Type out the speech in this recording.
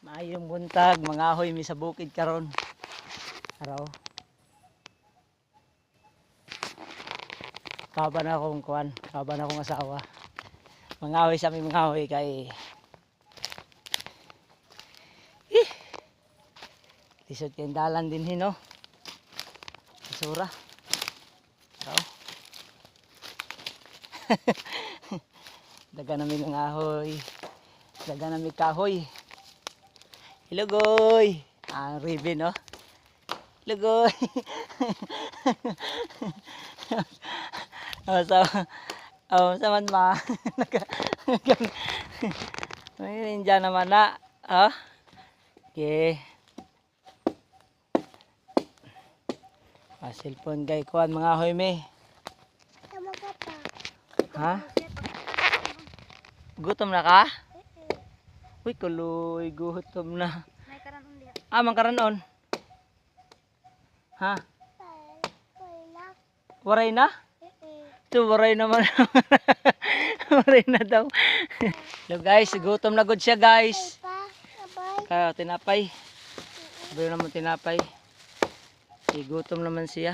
Maayong buntag, mga ahoy mi sa bukid karon. Araw. Kaban akong kuan, kaban akong asawa. Mga ahoy sa aming mga ahoy kay lisod kay dalan din hino. Basura. Araw. Daga namin mga ahoy. Daga namin kahoy. Hello goy. Ang ribbon no. Hello goy. Sa man ma. May ninja naman na. Okay. Cellphone guy kuan mga hoy me. Ha? Gutom na ka? Uy, kuloy, gutom na. Mangkaranon. Ha? Waray na? Ito, waray naman. Waray na daw. Hello guys, gutom na good siya guys. Kaya tinapay. Sabi naman tinapay. Gutom naman siya.